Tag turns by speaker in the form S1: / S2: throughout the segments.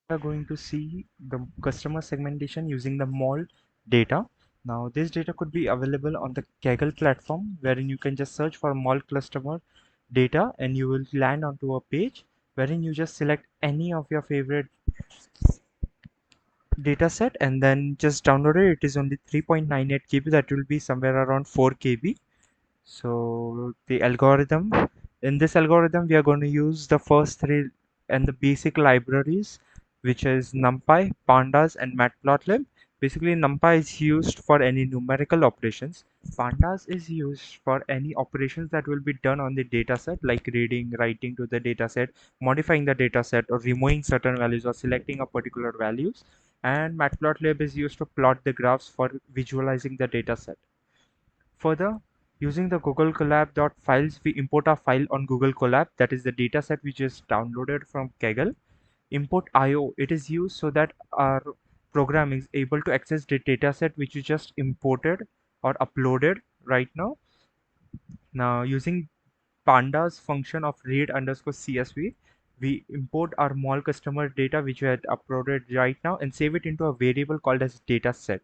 S1: are going to see the customer segmentation using the mall data. Now, this data could be available on the Kaggle platform, wherein you can just search for mall customer data and you will land onto a page wherein you just select any of your favorite data set and then just download it. It is only 3.98 KB, that will be somewhere around 4 KB. So the algorithm, in this algorithm, we are going to use the first three and the basic libraries, which is NumPy, Pandas, and Matplotlib. Basically, NumPy is used for any numerical operations. Pandas is used for any operations that will be done on the dataset, like reading, writing to the dataset, modifying the dataset, or removing certain values or selecting a particular values. And Matplotlib is used to plot the graphs for visualizing the dataset. Further, using the Google Colab files, we import a file on Google Colab, that is the dataset we just downloaded from Kaggle. Import IO, it is used so that our program is able to access the dataset which you just imported or uploaded right now. Now, using pandas function of read underscore CSV, we import our mall customer data which we had uploaded right now and save it into a variable called as dataset.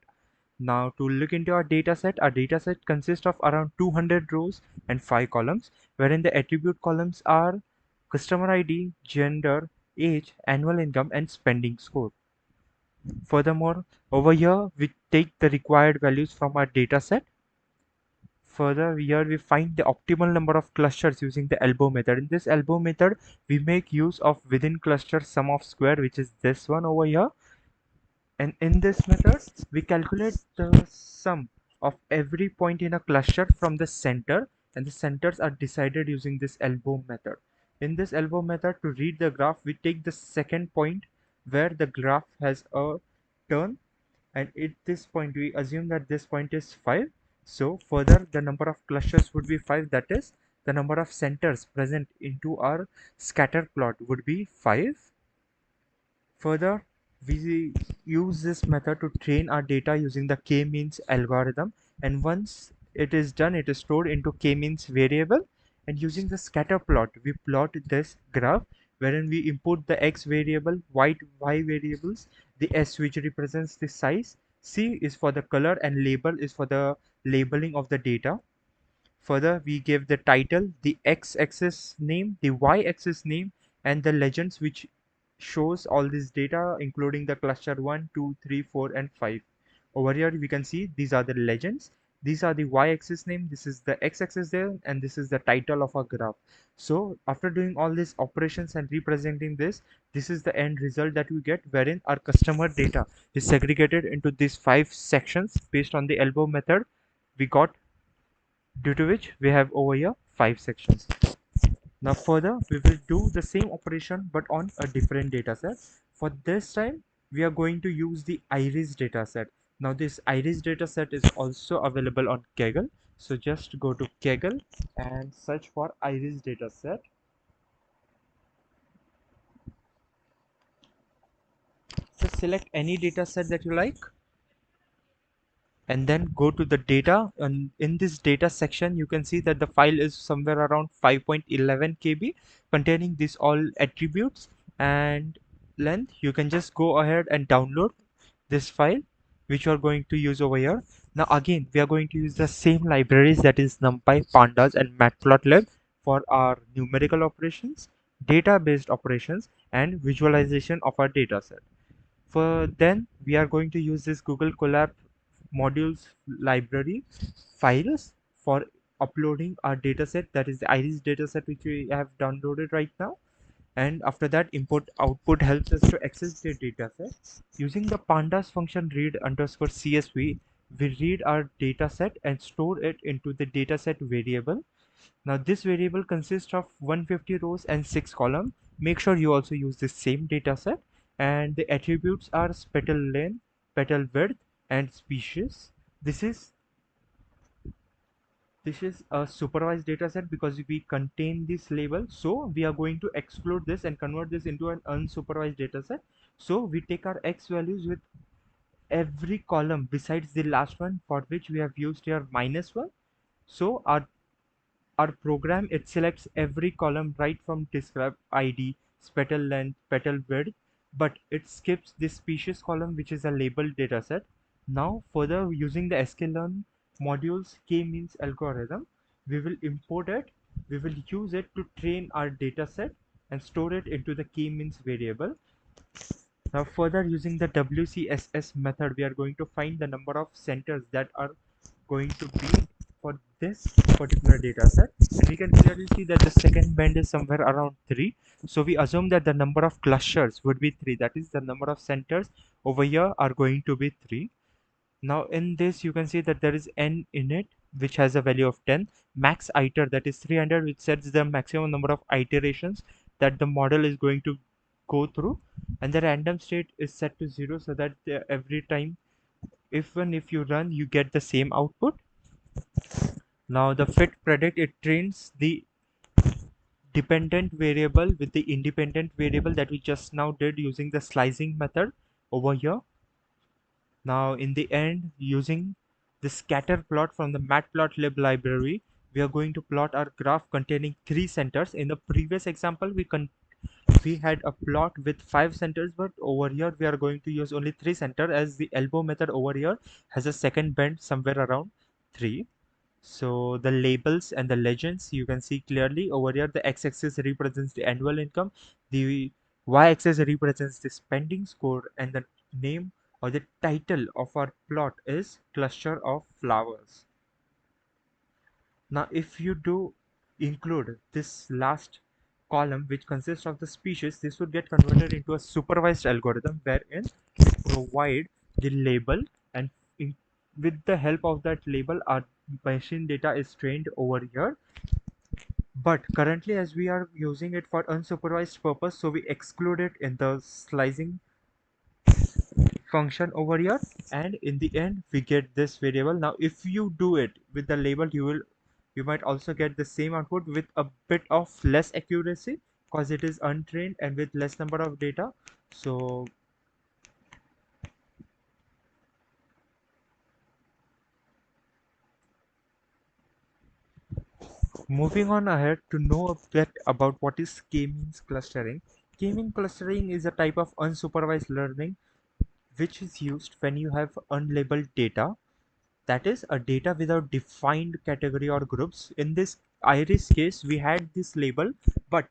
S1: Now to look into our dataset consists of around 200 rows and 5 columns, wherein the attribute columns are customer ID, gender, age, annual income, and spending score. Furthermore, over here we take the required values from our dataset. Further, here we find the optimal number of clusters using the elbow method. In this elbow method, we make use of within cluster sum of square, which is this one over here. And in this method, we calculate the sum of every point in a cluster from the center, and the centers are decided using this elbow method. In this elbow method, to read the graph, we take the second point where the graph has a turn, and at this point, we assume that this point is 5. So further, the number of clusters would be 5, that is, the number of centers present into our scatter plot would be 5. Further, we use this method to train our data using the k-means algorithm, and once it is done, it is stored into k-means variable, and using the scatter plot, we plot this graph wherein we input the x variable, y variables, the s which represents the size, c is for the color, and label is for the labeling of the data. Further, we give the title, the x-axis name, the y-axis name, and the legends which shows all this data, including the cluster 1, 2, 3, 4, and 5. Over here, we can see these are the legends. These are the y-axis name, this is the x-axis there, and this is the title of our graph. So after doing all these operations and representing this is the end result that we get, wherein our customer data is segregated into these 5 sections based on the elbow method we got, due to which we have over here 5 sections. Now further, we will do the same operation but on a different dataset. For this time, we are going to use the iris dataset. Now this iris dataset is also available on Kaggle. So just go to Kaggle and search for iris dataset. So select any dataset that you like, and then go to the data, and in this data section you can see that the file is somewhere around 5.11 KB containing these all attributes and length. You can just go ahead and download this file which you are going to use over here. Now again, we are going to use the same libraries, that is NumPy, Pandas, and Matplotlib for our numerical operations, data-based operations, and visualization of our dataset. For then, we are going to use this Google Colab modules library files for uploading our dataset, that is the iris dataset which we have downloaded right now. And after that, import output helps us to access the dataset. Using the pandas function read underscore CSV, we read our dataset and store it into the dataset variable. Now this variable consists of 150 rows and 6 columns. Make sure you also use the same dataset, and the attributes are petal length, petal width, and species. This is a supervised dataset because we contain this label, so we are going to exclude this and convert this into an unsupervised dataset. So we take our x values with every column besides the last one, for which we have used here -1. So our program, it selects every column right from describe ID, petal length, petal width, but it skips this species column, which is a labeled dataset. Now further, using the sklearn module's k-means algorithm, we will import it, we will use it to train our dataset and store it into the k-means variable. Now further, using the WCSS method, we are going to find the number of centers that are going to be for this particular data set, and we can clearly see that the second band is somewhere around 3. So we assume that the number of clusters would be 3, that is the number of centers over here are going to be 3. Now in this you can see that there is n in it, which has a value of 10, max iter, that is 300, which sets the maximum number of iterations that the model is going to go through, and the random state is set to 0, so that every time, even if you run, you get the same output. Now the fit predict, it trains the dependent variable with the independent variable that we just now did using the slicing method over here. Now in the end, using the scatter plot from the matplotlib library, we are going to plot our graph containing 3 centers. In the previous example, we had a plot with 5 centers, but over here we are going to use only 3 center, as the elbow method over here has a second bend somewhere around 3. So the labels and the legends, you can see clearly over here. The x-axis represents the annual income, the y-axis represents the spending score, and the name or the title of our plot is cluster of flowers. Now if you do include this last column, which consists of the species, this would get converted into a supervised algorithm wherein we provide the label, and in, with the help of that label, our machine data is trained over here. But currently, as we are using it for unsupervised purpose, so we exclude it in the slicing function over here, and in the end we get this variable. Now if you do it with the label, you might also get the same output with a bit of less accuracy, because it is untrained and with less number of data. So moving on ahead to know a bit about what is k-means clustering. K-means clustering is a type of unsupervised learning which is used when you have unlabeled data, that is a data without defined category or groups. In this iris case, we had this label, but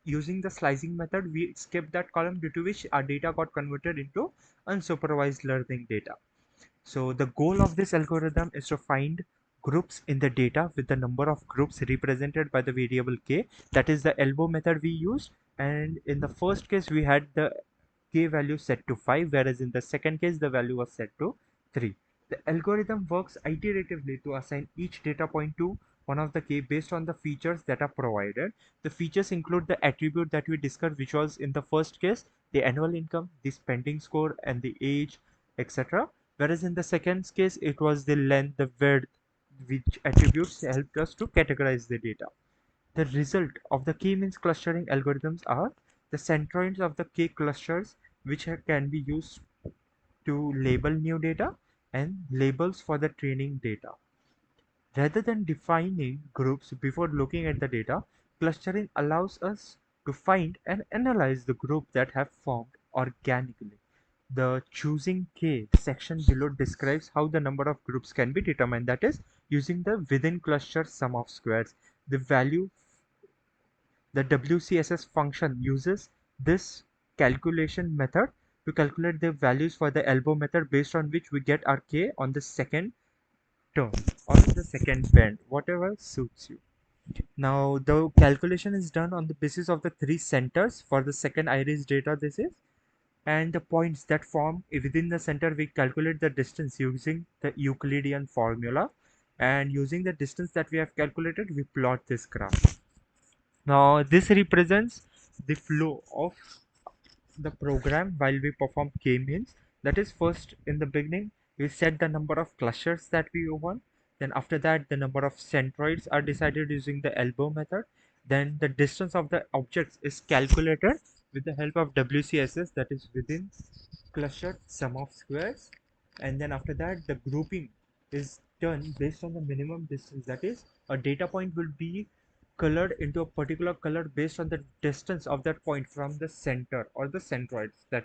S1: using the slicing method, we skipped that column, due to which our data got converted into unsupervised learning data. So the goal of this algorithm is to find groups in the data with the number of groups represented by the variable k. That is the elbow method we used, and in the first case we had the k value set to 5, whereas in the second case the value was set to 3. The algorithm works iteratively to assign each data point to one of the k based on the features that are provided. The features include the attribute that we discussed, which was in the first case the annual income, the spending score, and the age, etc. Whereas in the second case it was the length, the width, which attributes helped us to categorize the data. The result of the k-means clustering algorithms are the centroids of the k clusters, which can be used to label new data, and labels for the training data. Rather than defining groups before looking at the data, clustering allows us to find and analyze the group that have formed organically. The choosing k section below describes how the number of groups can be determined, that is using the within cluster sum of squares. The value The WCSS function uses this calculation method to calculate the values for the elbow method, based on which we get our k on the second term or the second band, whatever suits you. Now the calculation is done on the basis of the 3 centers for the second iris data, this is, and the points that form within the center, we calculate the distance using the Euclidean formula, and using the distance that we have calculated, we plot this graph. Now this represents the flow of the program while we perform k-means. That is, first in the beginning we set the number of clusters that we want, then after that the number of centroids are decided using the elbow method, then the distance of the objects is calculated with the help of WCSS, that is within cluster sum of squares, and then after that the grouping is done based on the minimum distance, that is a data point will be colored into a particular color based on the distance of that point from the center or the centroids that